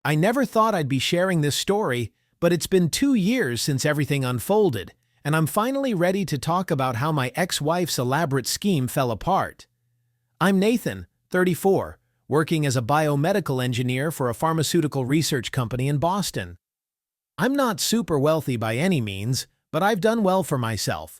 I never thought I'd be sharing this story, but it's been 2 years since everything unfolded, and I'm finally ready to talk about how my ex-wife's elaborate scheme fell apart. I'm Nathan, 34, working as a biomedical engineer for a pharmaceutical research company in Boston. I'm not super wealthy by any means, but I've done well for myself.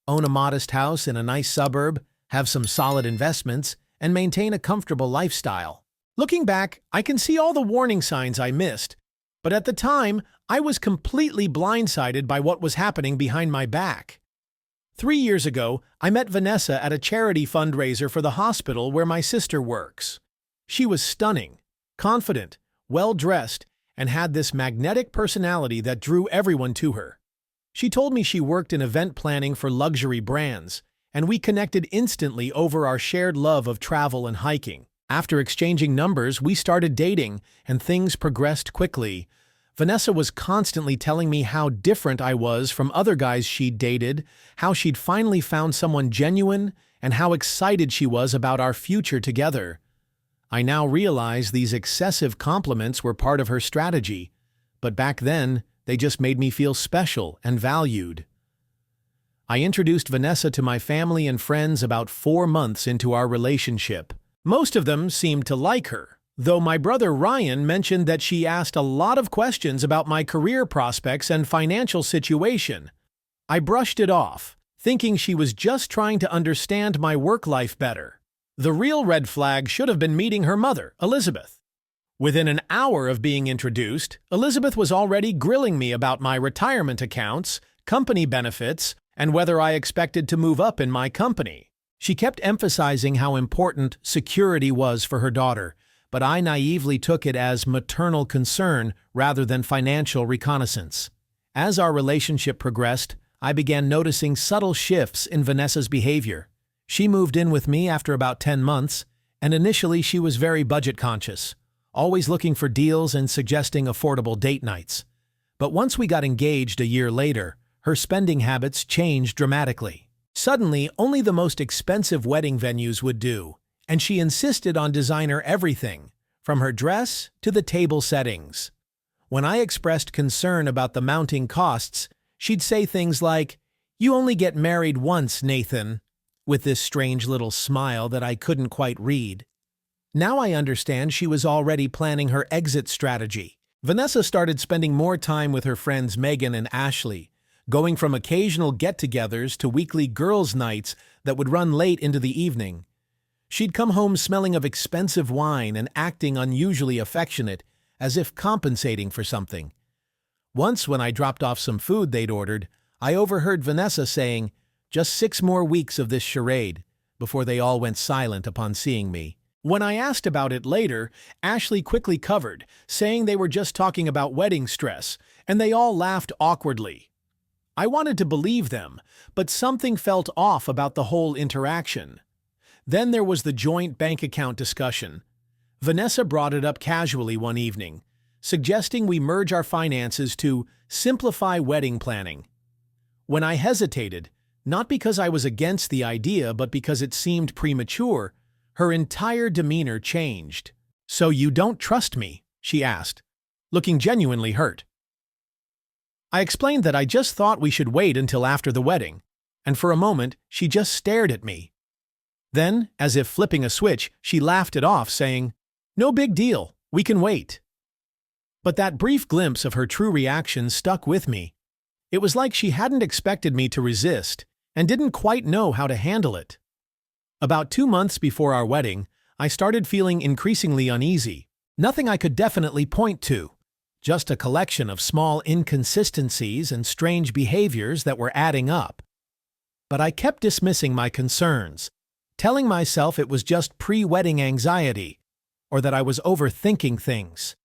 Own a modest house in a nice suburb, have some solid investments, and maintain a comfortable lifestyle. Looking back, I can see all the warning signs I missed, but at the time, I was completely blindsided by what was happening behind my back. 3 years ago, I met Vanessa at a charity fundraiser for the hospital where my sister works. She was stunning, confident, well-dressed, and had this magnetic personality that drew everyone to her. She told me she worked in event planning for luxury brands, and we connected instantly over our shared love of travel and hiking. After exchanging numbers, we started dating, and things progressed quickly. Vanessa was constantly telling me how different I was from other guys she'd dated, how she'd finally found someone genuine, and how excited she was about our future together. I now realize these excessive compliments were part of her strategy, but back then, they just made me feel special and valued. I introduced Vanessa to my family and friends about 4 months into our relationship. Most of them seemed to like her, though my brother Ryan mentioned that she asked a lot of questions about my career prospects and financial situation. I brushed it off, thinking she was just trying to understand my work life better. The real red flag should have been meeting her mother, Elizabeth. Within an hour of being introduced, Elizabeth was already grilling me about my retirement accounts, company benefits, and whether I expected to move up in my company. She kept emphasizing how important security was for her daughter, but I naively took it as maternal concern rather than financial reconnaissance. As our relationship progressed, I began noticing subtle shifts in Vanessa's behavior. She moved in with me after about 10 months, and initially she was very budget-conscious, always looking for deals and suggesting affordable date nights. But once we got engaged a year later, her spending habits changed dramatically. Suddenly, only the most expensive wedding venues would do, and she insisted on designer everything, from her dress to the table settings. When I expressed concern about the mounting costs, she'd say things like, "You only get married once, Nathan," with this strange little smile that I couldn't quite read. Now I understand she was already planning her exit strategy. Vanessa started spending more time with her friends Megan and Ashley, going from occasional get-togethers to weekly girls' nights that would run late into the evening. She'd come home smelling of expensive wine and acting unusually affectionate, as if compensating for something. Once, when I dropped off some food they'd ordered, I overheard Vanessa saying, "Just 6 more weeks of this charade," before they all went silent upon seeing me. When I asked about it later, Ashley quickly covered, saying they were just talking about wedding stress, and they all laughed awkwardly. I wanted to believe them, but something felt off about the whole interaction. Then there was the joint bank account discussion. Vanessa brought it up casually one evening, suggesting we merge our finances to simplify wedding planning. When I hesitated, not because I was against the idea but because it seemed premature, her entire demeanor changed. "So you don't trust me?" she asked, looking genuinely hurt. I explained that I just thought we should wait until after the wedding, and for a moment she just stared at me. Then, as if flipping a switch, she laughed it off, saying, "No big deal, we can wait." But that brief glimpse of her true reaction stuck with me. It was like she hadn't expected me to resist and didn't quite know how to handle it. About 2 months before our wedding, I started feeling increasingly uneasy. Nothing I could definitely point to, just a collection of small inconsistencies and strange behaviors that were adding up. But I kept dismissing my concerns, telling myself it was just pre-wedding anxiety, or that I was overthinking things.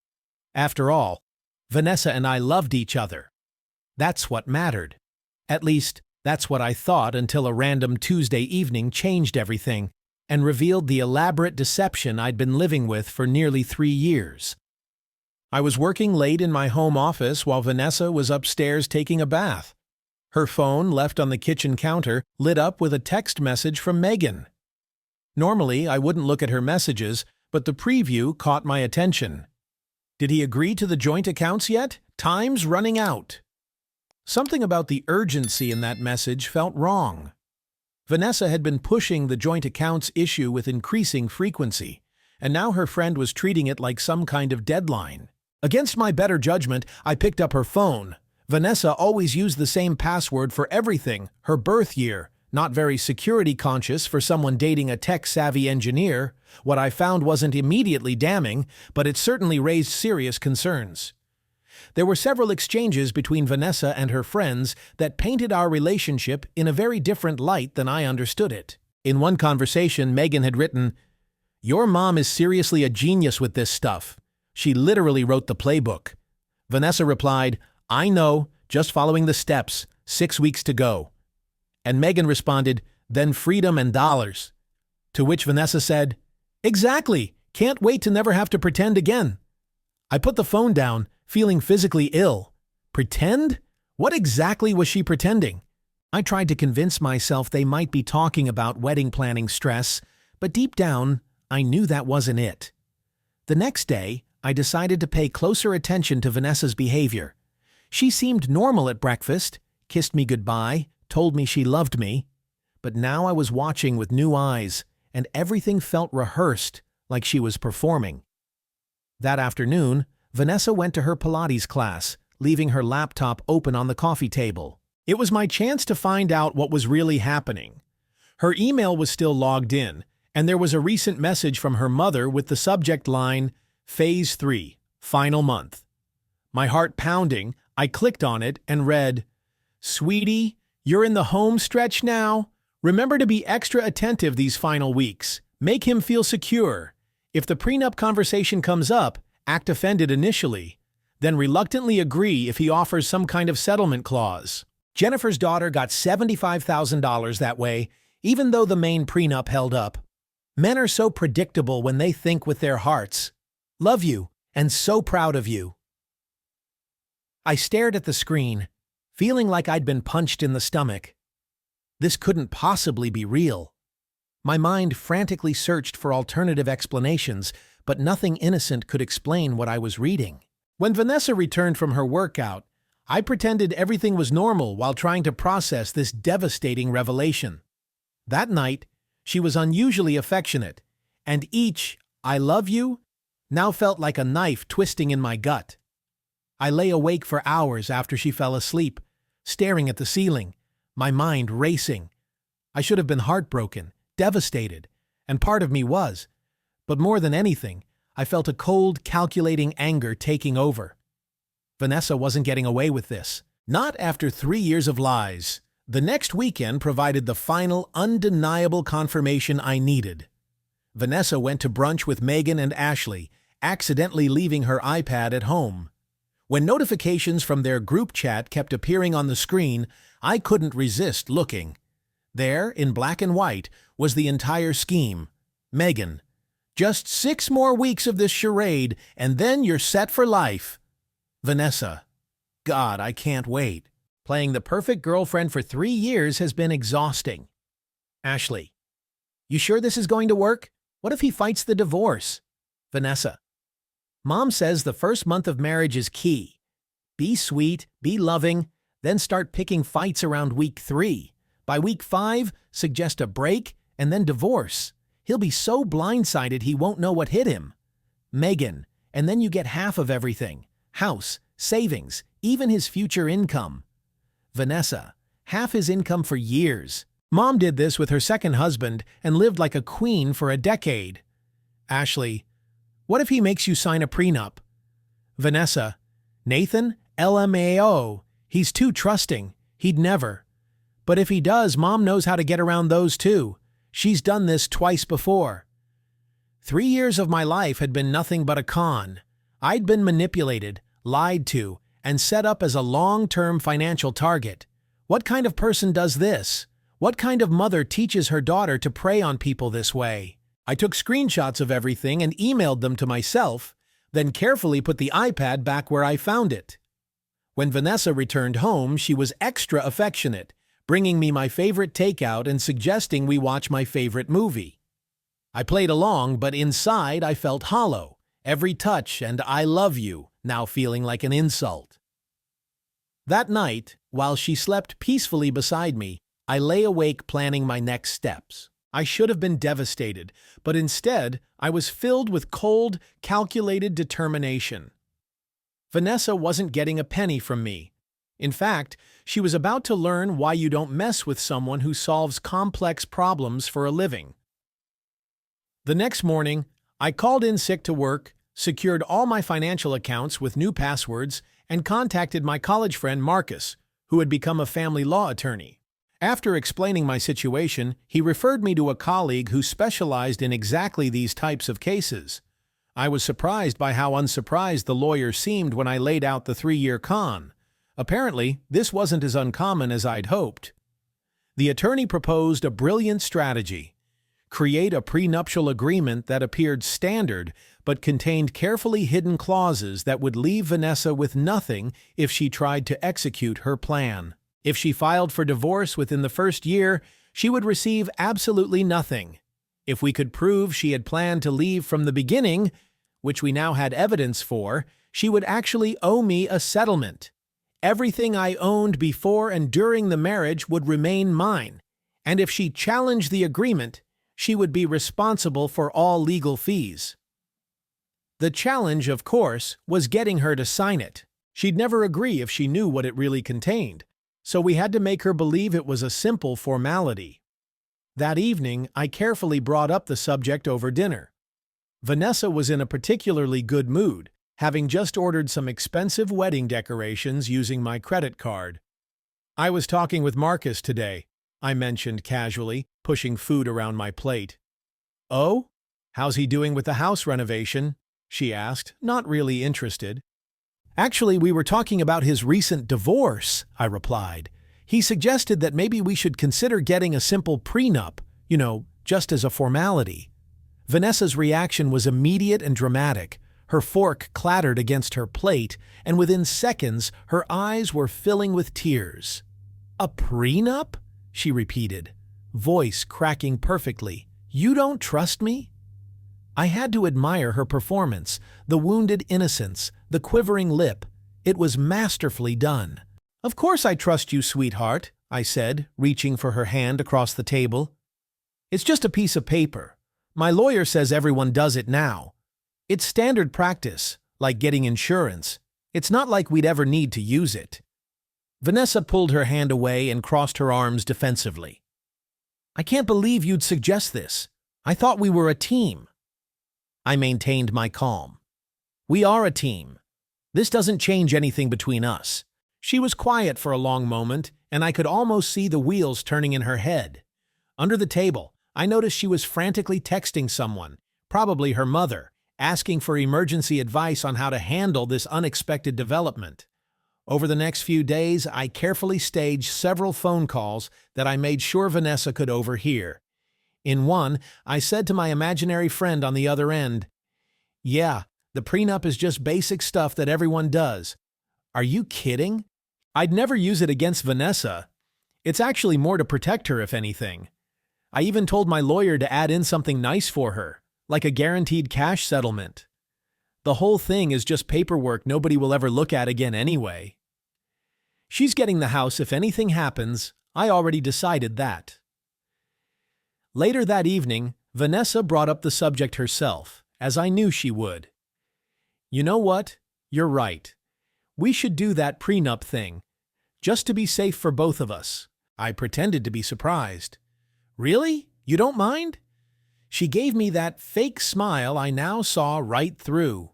After all, Vanessa and I loved each other. That's what mattered. At least, that's what I thought until a random Tuesday evening changed everything and revealed the elaborate deception I'd been living with for nearly 3 years. I was working late in my home office while Vanessa was upstairs taking a bath. Her phone, left on the kitchen counter, lit up with a text message from Megan. Normally, I wouldn't look at her messages, but the preview caught my attention. Did he agree to the joint accounts yet? Time's running out. Something about the urgency in that message felt wrong. Vanessa had been pushing the joint accounts issue with increasing frequency, and now her friend was treating it like some kind of deadline. Against my better judgment, I picked up her phone. Vanessa always used the same password for everything, her birth year. Not very security conscious for someone dating a tech-savvy engineer. What I found wasn't immediately damning, but it certainly raised serious concerns. There were several exchanges between Vanessa and her friends that painted our relationship in a very different light than I understood it. In one conversation, Megan had written, "Your mom is seriously a genius with this stuff. She literally wrote the playbook." Vanessa replied, "I know, just following the steps, 6 weeks to go." And Megan responded, "Then freedom and dollars." To which Vanessa said, "Exactly, can't wait to never have to pretend again." I put the phone down, feeling physically ill. Pretend? What exactly was she pretending? I tried to convince myself they might be talking about wedding planning stress, but deep down, I knew that wasn't it. The next day, I decided to pay closer attention to Vanessa's behavior. She seemed normal at breakfast, kissed me goodbye, told me she loved me. But now I was watching with new eyes, and everything felt rehearsed, like she was performing. That afternoon, Vanessa went to her Pilates class, leaving her laptop open on the coffee table. It was my chance to find out what was really happening. Her email was still logged in, and there was a recent message from her mother with the subject line, Phase 3, Final Month. My heart pounding, I clicked on it and read, "Sweetie, you're in the home stretch now. Remember to be extra attentive these final weeks. Make him feel secure. If the prenup conversation comes up, act offended initially, then reluctantly agree if he offers some kind of settlement clause." Jennifer's daughter got $75,000 that way, even though the main prenup held up. Men are so predictable when they think with their hearts. Love you, and so proud of you. I stared at the screen, feeling like I'd been punched in the stomach. This couldn't possibly be real. My mind frantically searched for alternative explanations, but nothing innocent could explain what I was reading. When Vanessa returned from her workout, I pretended everything was normal while trying to process this devastating revelation. That night, she was unusually affectionate, and each "I love you" now felt like a knife twisting in my gut. I lay awake for hours after she fell asleep, staring at the ceiling, my mind racing. I should have been heartbroken, devastated, and part of me was. But more than anything, I felt a cold, calculating anger taking over. Vanessa wasn't getting away with this. Not after 3 years of lies. The next weekend provided the final, undeniable confirmation I needed. Vanessa went to brunch with Megan and Ashley, accidentally leaving her iPad at home. When notifications from their group chat kept appearing on the screen, I couldn't resist looking. There, in black and white, was the entire scheme. Megan, "Just 6 more weeks of this charade, and then you're set for life." Vanessa, "God, I can't wait. Playing the perfect girlfriend for 3 years has been exhausting." Ashley, "You sure this is going to work? What if he fights the divorce?" Vanessa, "Mom says the first month of marriage is key. Be sweet, be loving, then start picking fights around week 3. By week 5, suggest a break, and then divorce. He'll be so blindsided he won't know what hit him." Megan, "And then you get half of everything. House, savings, even his future income." Vanessa, "Half his income for years. Mom did this with her second husband and lived like a queen for a decade." Ashley, "What if he makes you sign a prenup?" Vanessa, "Nathan, LMAO. He's too trusting. He'd never. But if he does, Mom knows how to get around those too. She's done this twice before." 3 years of my life had been nothing but a con. I'd been manipulated, lied to, and set up as a long-term financial target. What kind of person does this? What kind of mother teaches her daughter to prey on people this way? I took screenshots of everything and emailed them to myself, then carefully put the iPad back where I found it. When Vanessa returned home, she was extra affectionate, bringing me my favorite takeout and suggesting we watch my favorite movie. I played along, but inside I felt hollow, every touch and "I love you" now feeling like an insult. That night, while she slept peacefully beside me, I lay awake planning my next steps. I should have been devastated, but instead, I was filled with cold, calculated determination. Vanessa wasn't getting a penny from me. In fact, she was about to learn why you don't mess with someone who solves complex problems for a living. The next morning, I called in sick to work, secured all my financial accounts with new passwords, and contacted my college friend Marcus, who had become a family law attorney. After explaining my situation, he referred me to a colleague who specialized in exactly these types of cases. I was surprised by how unsurprised the lawyer seemed when I laid out the 3-year con. Apparently, this wasn't as uncommon as I'd hoped. The attorney proposed a brilliant strategy: create a prenuptial agreement that appeared standard but contained carefully hidden clauses that would leave Vanessa with nothing if she tried to execute her plan. If she filed for divorce within the first year, she would receive absolutely nothing. If we could prove she had planned to leave from the beginning, which we now had evidence for, she would actually owe me a settlement. Everything I owned before and during the marriage would remain mine, and if she challenged the agreement, she would be responsible for all legal fees. The challenge, of course, was getting her to sign it. She'd never agree if she knew what it really contained, so we had to make her believe it was a simple formality. That evening, I carefully brought up the subject over dinner. Vanessa was in a particularly good mood, having just ordered some expensive wedding decorations using my credit card. "I was talking with Marcus today," I mentioned casually, pushing food around my plate. "Oh? How's he doing with the house renovation?" she asked, not really interested. "Actually, we were talking about his recent divorce," I replied. "He suggested that maybe we should consider getting a simple prenup, just as a formality." Vanessa's reaction was immediate and dramatic. Her fork clattered against her plate, and within seconds, her eyes were filling with tears. "A prenup?" she repeated, voice cracking perfectly. "You don't trust me?" I had to admire her performance, the wounded innocence, the quivering lip. It was masterfully done. "Of course I trust you, sweetheart," I said, reaching for her hand across the table. "It's just a piece of paper. My lawyer says everyone does it now. It's standard practice, like getting insurance. It's not like we'd ever need to use it." Vanessa pulled her hand away and crossed her arms defensively. "I can't believe you'd suggest this. I thought we were a team." I maintained my calm. "We are a team. This doesn't change anything between us." She was quiet for a long moment, and I could almost see the wheels turning in her head. Under the table, I noticed she was frantically texting someone, probably her mother, asking for emergency advice on how to handle this unexpected development. Over the next few days, I carefully staged several phone calls that I made sure Vanessa could overhear. In one, I said to my imaginary friend on the other end, "Yeah, the prenup is just basic stuff that everyone does. Are you kidding?" I'd never use it against Vanessa. It's actually more to protect her, if anything. I even told my lawyer to add in something nice for her, like a guaranteed cash settlement. The whole thing is just paperwork nobody will ever look at again anyway. She's getting the house if anything happens. I already decided that. Later that evening, Vanessa brought up the subject herself, as I knew she would. "You know what? You're right. We should do that prenup thing, just to be safe for both of us." I pretended to be surprised. "Really? You don't mind?" She gave me that fake smile I now saw right through.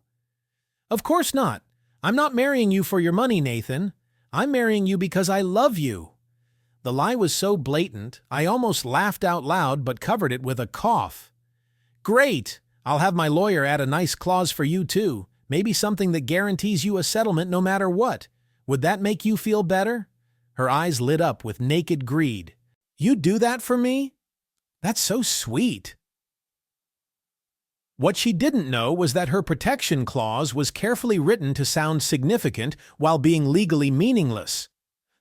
"Of course not. I'm not marrying you for your money, Nathan. I'm marrying you because I love you." The lie was so blatant, I almost laughed out loud but covered it with a cough. "Great! I'll have my lawyer add a nice clause for you too, maybe something that guarantees you a settlement no matter what. Would that make you feel better?" Her eyes lit up with naked greed. "You'd do that for me? That's so sweet." What she didn't know was that her protection clause was carefully written to sound significant while being legally meaningless.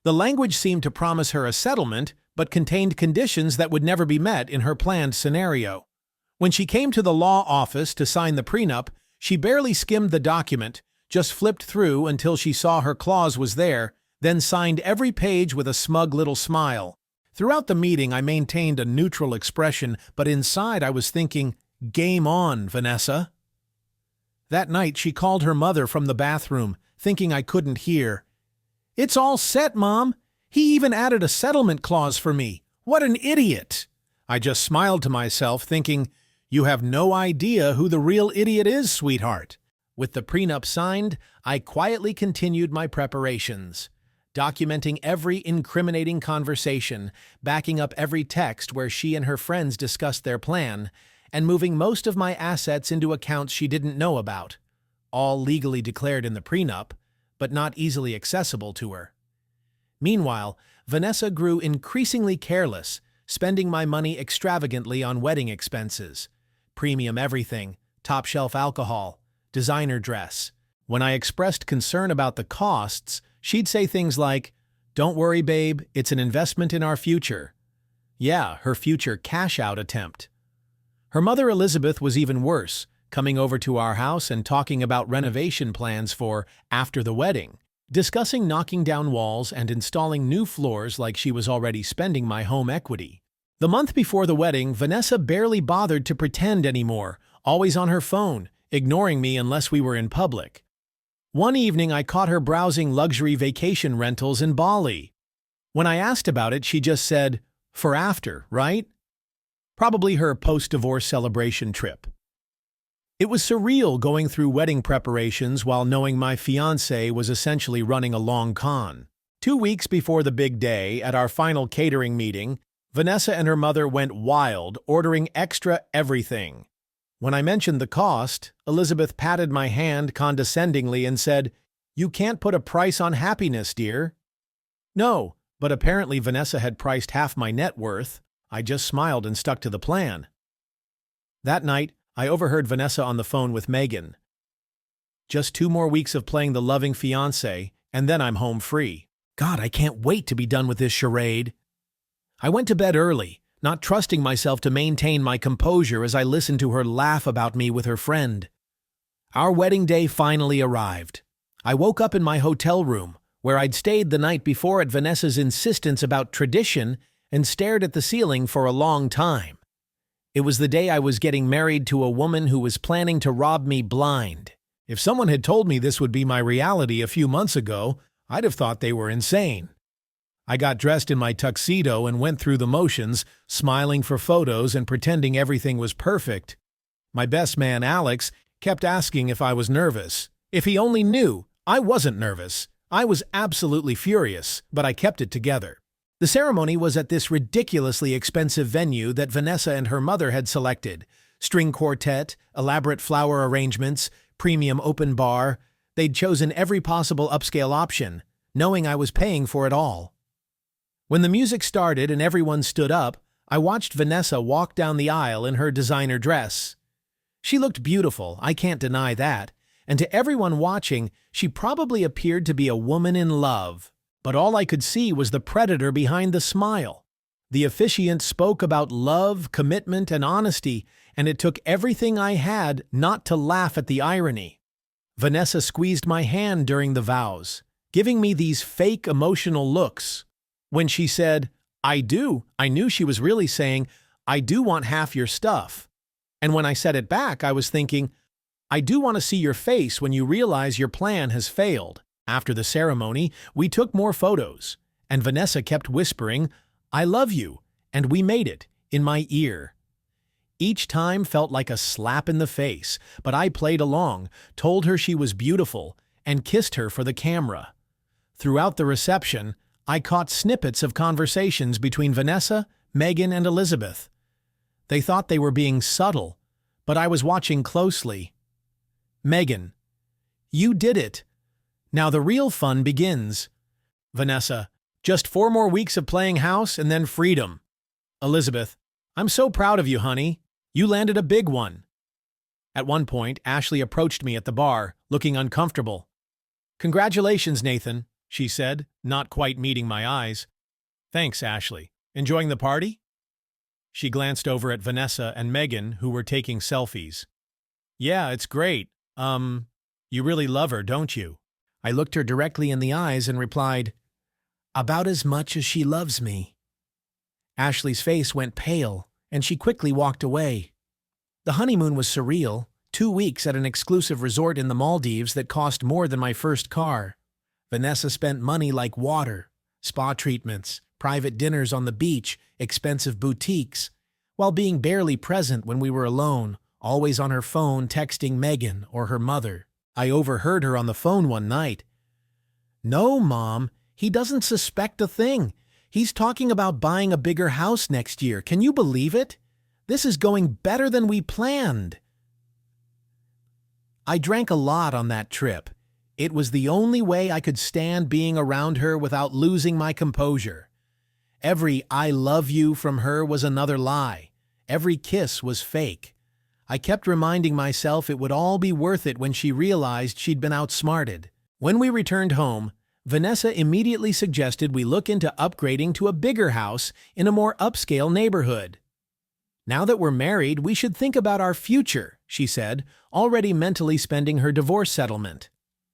The language seemed to promise her a settlement, but contained conditions that would never be met in her planned scenario. When she came to the law office to sign the prenup, She barely skimmed the document, just flipped through until she saw her clause was there, then signed every page with a smug little smile. Throughout the meeting, I maintained a neutral expression, but inside I was thinking, "Game on, Vanessa." That night, she called her mother from the bathroom, thinking I couldn't hear. "It's all set, Mom. He even added a settlement clause for me. What an idiot!" I just smiled to myself, thinking, "You have no idea who the real idiot is, sweetheart." With the prenup signed, I quietly continued my preparations, documenting every incriminating conversation, backing up every text where she and her friends discussed their plan, and moving most of my assets into accounts she didn't know about, all legally declared in the prenup, but not easily accessible to her. Meanwhile, Vanessa grew increasingly careless, spending my money extravagantly on wedding expenses, premium everything, top-shelf alcohol, designer dress. When I expressed concern about the costs, she'd say things like, "Don't worry, babe, it's an investment in our future." Yeah, her future cash-out attempt. Her mother Elizabeth was even worse, coming over to our house and talking about renovation plans for after the wedding, discussing knocking down walls and installing new floors like she was already spending my home equity. The month before the wedding, Vanessa barely bothered to pretend anymore, always on her phone, ignoring me unless we were in public. One evening, I caught her browsing luxury vacation rentals in Bali. When I asked about it, she just said, "For after, right?" Probably her post-divorce celebration trip. It was surreal going through wedding preparations while knowing my fiancé was essentially running a long con. 2 weeks before the big day, at our final catering meeting, Vanessa and her mother went wild, ordering extra everything. When I mentioned the cost, Elizabeth patted my hand condescendingly and said, "You can't put a price on happiness, dear." No, but apparently Vanessa had priced half my net worth. I just smiled and stuck to the plan. That night, I overheard Vanessa on the phone with Megan. "Just 2 more weeks of playing the loving fiancé, and then I'm home free. God, I can't wait to be done with this charade." I went to bed early, not trusting myself to maintain my composure as I listened to her laugh about me with her friend. Our wedding day finally arrived. I woke up in my hotel room, where I'd stayed the night before at Vanessa's insistence about tradition, and stared at the ceiling for a long time. It was the day I was getting married to a woman who was planning to rob me blind. If someone had told me this would be my reality a few months ago, I'd have thought they were insane. I got dressed in my tuxedo and went through the motions, smiling for photos and pretending everything was perfect. My best man, Alex, kept asking if I was nervous. If he only knew, I wasn't nervous. I was absolutely furious, but I kept it together. The ceremony was at this ridiculously expensive venue that Vanessa and her mother had selected. String quartet, elaborate flower arrangements, premium open bar. They'd chosen every possible upscale option, knowing I was paying for it all. When the music started and everyone stood up, I watched Vanessa walk down the aisle in her designer dress. She looked beautiful, I can't deny that, and to everyone watching, she probably appeared to be a woman in love. But all I could see was the predator behind the smile. The officiant spoke about love, commitment, and honesty, and it took everything I had not to laugh at the irony. Vanessa squeezed my hand during the vows, giving me these fake emotional looks. When she said, "I do," I knew she was really saying, "I do want half your stuff." And when I said it back, I was thinking, "I do want to see your face when you realize your plan has failed." After the ceremony, we took more photos, and Vanessa kept whispering, "I love you," and we made it, in my ear. Each time felt like a slap in the face, but I played along, told her she was beautiful, and kissed her for the camera. Throughout the reception, I caught snippets of conversations between Vanessa, Megan, and Elizabeth. They thought they were being subtle, but I was watching closely. Megan: "You did it. Now the real fun begins." Vanessa: "Just 4 more weeks of playing house and then freedom." Elizabeth: "I'm so proud of you, honey. You landed a big one." At one point, Ashley approached me at the bar, looking uncomfortable. "Congratulations, Nathan," she said, not quite meeting my eyes. "Thanks, Ashley. Enjoying the party?" She glanced over at Vanessa and Megan, who were taking selfies. "Yeah, it's great. You really love her, don't you? I looked her directly in the eyes and replied, "About as much as she loves me." Ashley's face went pale, and she quickly walked away. The honeymoon was surreal, 2 weeks at an exclusive resort in the Maldives that cost more than my first car. Vanessa spent money like water, spa treatments, private dinners on the beach, expensive boutiques, while being barely present when we were alone, always on her phone texting Megan or her mother. I overheard her on the phone one night. "No, Mom, he doesn't suspect a thing. He's talking about buying a bigger house next year. Can you believe it? This is going better than we planned." I drank a lot on that trip. It was the only way I could stand being around her without losing my composure. Every "I love you" from her was another lie. Every kiss was fake. I kept reminding myself it would all be worth it when she realized she'd been outsmarted. When we returned home, Vanessa immediately suggested we look into upgrading to a bigger house in a more upscale neighborhood. "Now that we're married, we should think about our future," she said, already mentally spending her divorce settlement.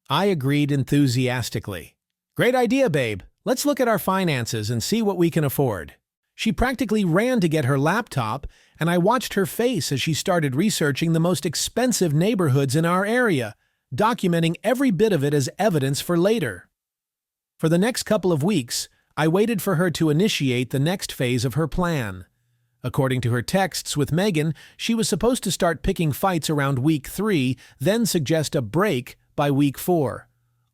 I agreed enthusiastically. "Great idea, babe. Let's look at our finances and see what we can afford." She practically ran to get her laptop, and I watched her face as she started researching the most expensive neighborhoods in our area, documenting every bit of it as evidence for later. For the next couple of weeks, I waited for her to initiate the next phase of her plan. According to her texts with Megan, she was supposed to start picking fights around week 3, then suggest a break by week 4.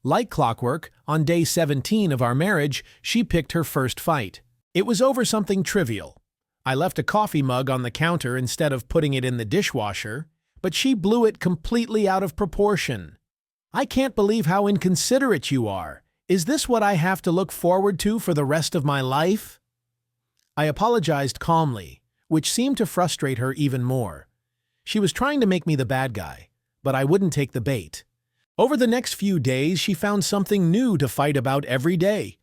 Like clockwork, on day 17 of our marriage, she picked her first fight. It was over something trivial. I left a coffee mug on the counter instead of putting it in the dishwasher, but she blew it completely out of proportion. "I can't believe how inconsiderate you are. Is this what I have to look forward to for the rest of my life?" I apologized calmly, which seemed to frustrate her even more. She was trying to make me the bad guy, but I wouldn't take the bait. Over the next few days, she found something new to fight about every day.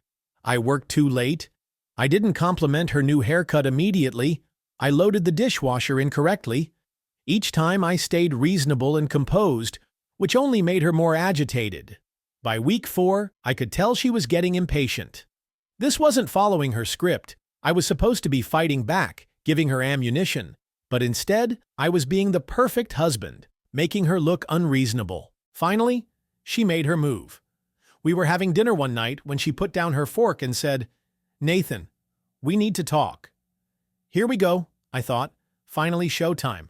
I worked too late. I didn't compliment her new haircut immediately. I loaded the dishwasher incorrectly. Each time I stayed reasonable and composed, which only made her more agitated. By week 4, I could tell she was getting impatient. This wasn't following her script. I was supposed to be fighting back, giving her ammunition, but instead, I was being the perfect husband, making her look unreasonable. Finally, she made her move. We were having dinner one night when she put down her fork and said, "Nathan, we need to talk." Here we go, I thought. Finally showtime.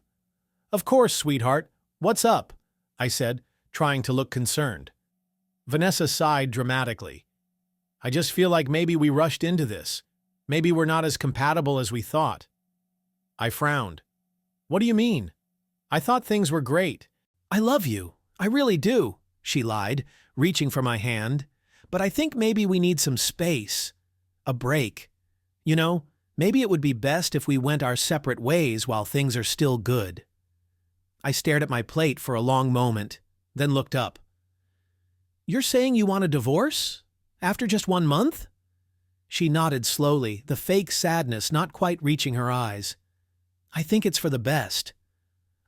"Of course, sweetheart. What's up?" I said, trying to look concerned. Vanessa sighed dramatically. "I just feel like maybe we rushed into this. Maybe we're not as compatible as we thought." I frowned. "What do you mean? I thought things were great." "I love you. I really do," she lied, reaching for my hand. "But I think maybe we need some space. A break. You know, maybe it would be best if we went our separate ways while things are still good." I stared at my plate for a long moment, then looked up. "You're saying you want a divorce? After just 1 month?" She nodded slowly, the fake sadness not quite reaching her eyes. "I think it's for the best."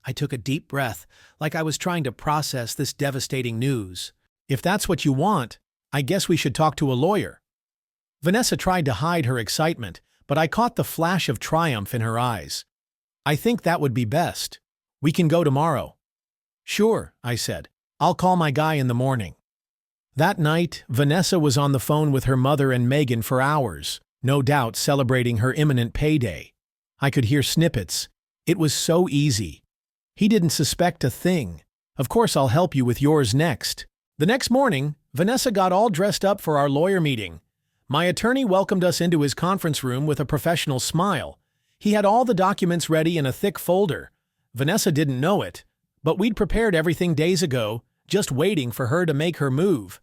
I took a deep breath, like I was trying to process this devastating news. "If that's what you want, I guess we should talk to a lawyer." Vanessa tried to hide her excitement, but I caught the flash of triumph in her eyes. "I think that would be best. We can go tomorrow." "Sure," I said. "I'll call my guy in the morning." That night, Vanessa was on the phone with her mother and Megan for hours, no doubt celebrating her imminent payday. I could hear snippets. It was so easy. "He didn't suspect a thing. Of course I'll help you with yours next." The next morning, Vanessa got all dressed up for our lawyer meeting. My attorney welcomed us into his conference room with a professional smile. He had all the documents ready in a thick folder. Vanessa didn't know it, but we'd prepared everything days ago, just waiting for her to make her move.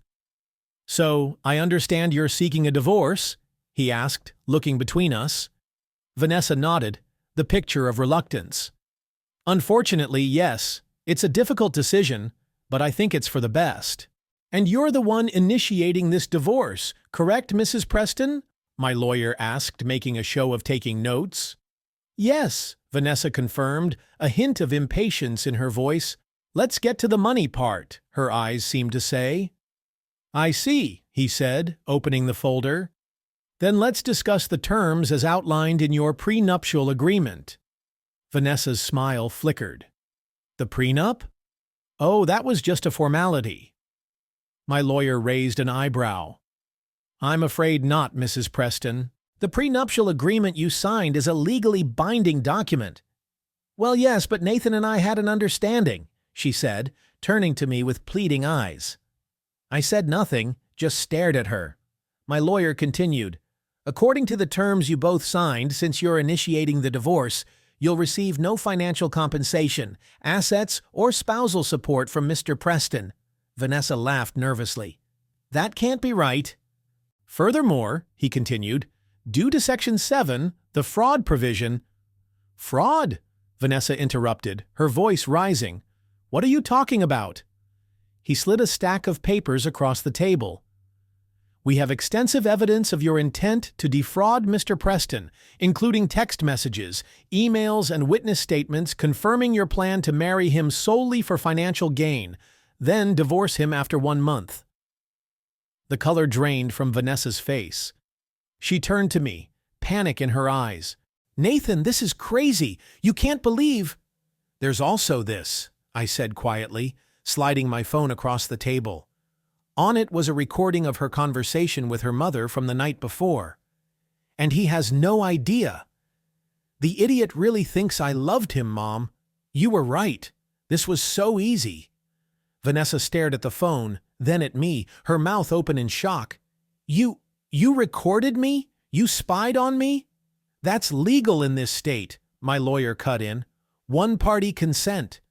"So, I understand you're seeking a divorce?" he asked, looking between us. Vanessa nodded, the picture of reluctance. "Unfortunately, yes. It's a difficult decision, but I think it's for the best." "And you're the one initiating this divorce, correct, Mrs. Preston?" my lawyer asked, making a show of taking notes. "Yes," Vanessa confirmed, a hint of impatience in her voice. Let's get to the money part, her eyes seemed to say. I see, he said, opening the folder. Then let's discuss the terms as outlined in your prenuptial agreement. Vanessa's smile flickered. The prenup? Oh, that was just a formality. My lawyer raised an eyebrow. I'm afraid not, Mrs. Preston. The prenuptial agreement you signed is a legally binding document. Well, yes, but Nathan and I had an understanding, she said, turning to me with pleading eyes. I said nothing, just stared at her. My lawyer continued, according to the terms you both signed, since you're initiating the divorce, you'll receive no financial compensation, assets, or spousal support from Mr. Preston. Vanessa laughed nervously. That can't be right. Furthermore, he continued, due to Section 7, the fraud provision— Fraud? Vanessa interrupted, her voice rising. What are you talking about? He slid a stack of papers across the table. We have extensive evidence of your intent to defraud Mr. Preston, including text messages, emails, and witness statements confirming your plan to marry him solely for financial gain, then divorce him after 1 month. The color drained from Vanessa's face. She turned to me, panic in her eyes. Nathan, this is crazy. You can't believe— There's also this, I said quietly, sliding my phone across the table. On it was a recording of her conversation with her mother from the night before. And he has no idea. The idiot really thinks I loved him, Mom. You were right. This was so easy. Vanessa stared at the phone, then at me, her mouth open in shock. You recorded me? You spied on me? That's legal in this state, my lawyer cut in. One-party consent.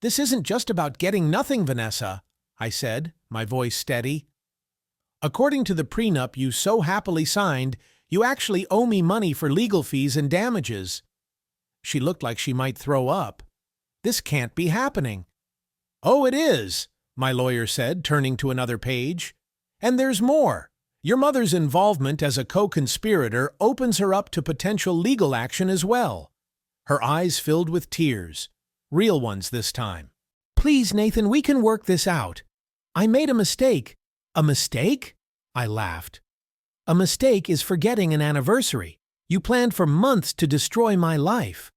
This isn't just about getting nothing, Vanessa, I said, my voice steady. According to the prenup you so happily signed, you actually owe me money for legal fees and damages. She looked like she might throw up. This can't be happening. Oh, it is, my lawyer said, turning to another page. And there's more. Your mother's involvement as a co-conspirator opens her up to potential legal action as well. Her eyes filled with tears. Real ones this time. Please, Nathan, we can work this out. I made a mistake. A mistake? I laughed. A mistake is forgetting an anniversary. You planned for months to destroy my life.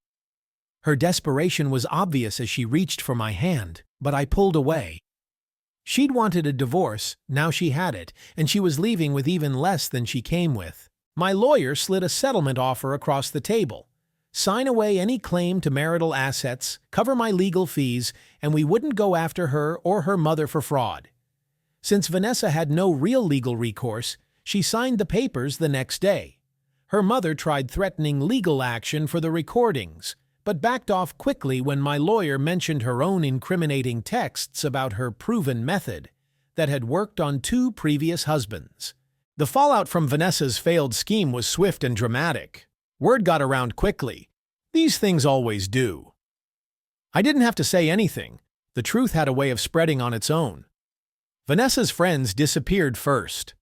Her desperation was obvious as she reached for my hand, but I pulled away. She'd wanted a divorce, now she had it, and she was leaving with even less than she came with. My lawyer slid a settlement offer across the table. Sign away any claim to marital assets, cover my legal fees, and we wouldn't go after her or her mother for fraud. Since Vanessa had no real legal recourse, she signed the papers the next day. Her mother tried threatening legal action for the recordings, but backed off quickly when my lawyer mentioned her own incriminating texts about her proven method that had worked on 2 previous husbands. The fallout from Vanessa's failed scheme was swift and dramatic. Word got around quickly. These things always do. I didn't have to say anything. The truth had a way of spreading on its own. Vanessa's friends disappeared first.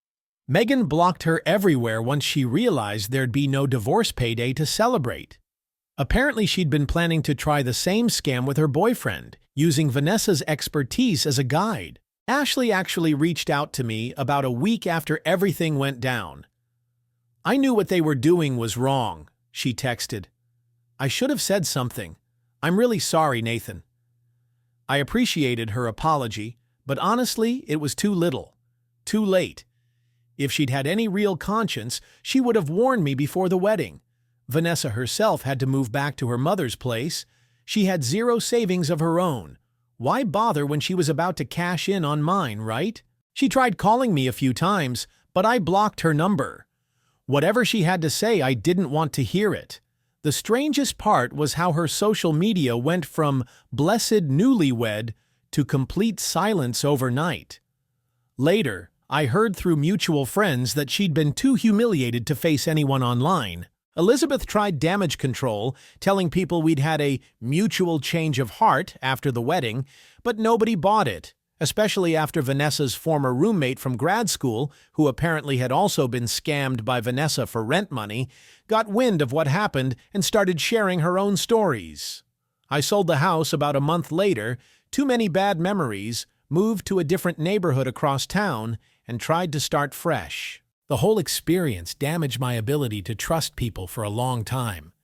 Megan blocked her everywhere once she realized there'd be no divorce payday to celebrate. Apparently, she'd been planning to try the same scam with her boyfriend, using Vanessa's expertise as a guide. Ashley actually reached out to me about a week after everything went down. I knew what they were doing was wrong, she texted. I should have said something. I'm really sorry, Nathan. I appreciated her apology, but honestly, it was too little. Too late. If she'd had any real conscience, she would have warned me before the wedding. Vanessa herself had to move back to her mother's place. She had 0 savings of her own. Why bother when she was about to cash in on mine, right? She tried calling me a few times, but I blocked her number. Whatever she had to say, I didn't want to hear it. The strangest part was how her social media went from blessed newlywed to complete silence overnight. Later, I heard through mutual friends that she'd been too humiliated to face anyone online. Elizabeth tried damage control, telling people we'd had a mutual change of heart after the wedding, but nobody bought it, especially after Vanessa's former roommate from grad school, who apparently had also been scammed by Vanessa for rent money, got wind of what happened and started sharing her own stories. I sold the house about a month later, too many bad memories, moved to a different neighborhood across town, and tried to start fresh. The whole experience damaged my ability to trust people for a long time.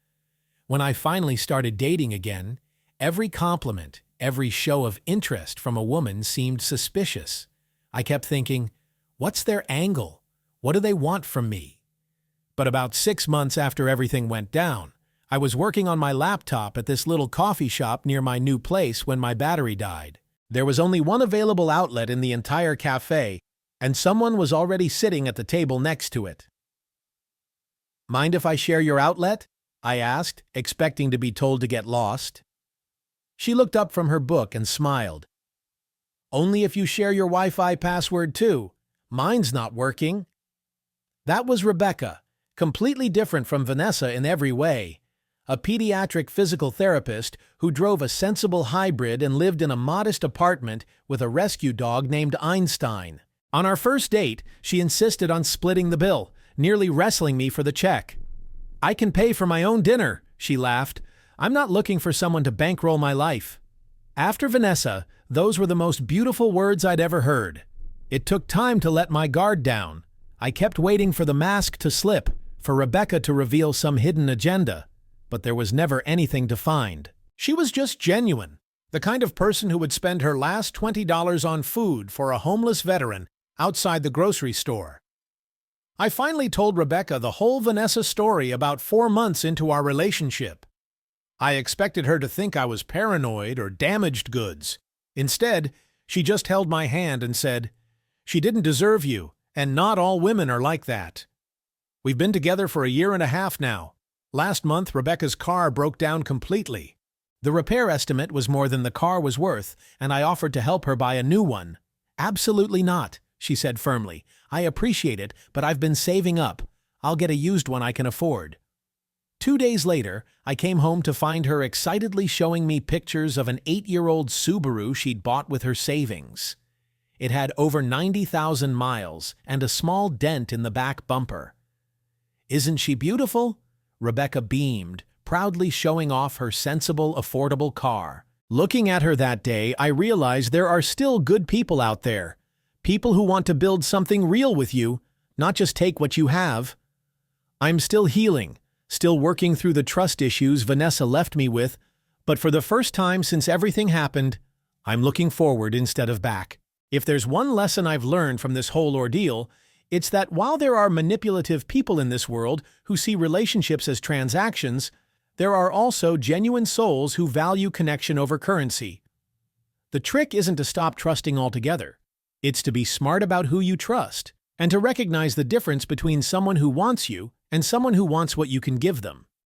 When I finally started dating again, every compliment, every show of interest from a woman seemed suspicious. I kept thinking, what's their angle? What do they want from me? But about 6 months after everything went down, I was working on my laptop at this little coffee shop near my new place when my battery died. There was only one available outlet in the entire cafe, and someone was already sitting at the table next to it. "Mind if I share your outlet?" I asked, expecting to be told to get lost. She looked up from her book and smiled. "Only if you share your Wi-Fi password too. Mine's not working." That was Rebecca, completely different from Vanessa in every way. A pediatric physical therapist who drove a sensible hybrid and lived in a modest apartment with a rescue dog named Einstein. On our first date, she insisted on splitting the bill, nearly wrestling me for the check. "I can pay for my own dinner," she laughed. "I'm not looking for someone to bankroll my life." After Vanessa, those were the most beautiful words I'd ever heard. It took time to let my guard down. I kept waiting for the mask to slip, for Rebecca to reveal some hidden agenda, but there was never anything to find. She was just genuine, the kind of person who would spend her last $20 on food for a homeless veteran outside the grocery store. I finally told Rebecca the whole Vanessa story about 4 months into our relationship. I expected her to think I was paranoid or damaged goods. Instead, she just held my hand and said, "She didn't deserve you, and not all women are like that." We've been together for a year and a half now. Last month, Rebecca's car broke down completely. The repair estimate was more than the car was worth, and I offered to help her buy a new one. "Absolutely not," she said firmly. "I appreciate it, but I've been saving up. I'll get a used one I can afford." 2 days later, I came home to find her excitedly showing me pictures of an 8-year-old Subaru she'd bought with her savings. It had over 90,000 miles and a small dent in the back bumper. "Isn't she beautiful?" Rebecca beamed, proudly showing off her sensible, affordable car. Looking at her that day, I realized there are still good people out there. People who want to build something real with you, not just take what you have. I'm still healing, still working through the trust issues Vanessa left me with, but for the first time since everything happened, I'm looking forward instead of back. If there's one lesson I've learned from this whole ordeal, it's that while there are manipulative people in this world who see relationships as transactions, there are also genuine souls who value connection over currency. The trick isn't to stop trusting altogether. It's to be smart about who you trust, and to recognize the difference between someone who wants you and someone who wants what you can give them.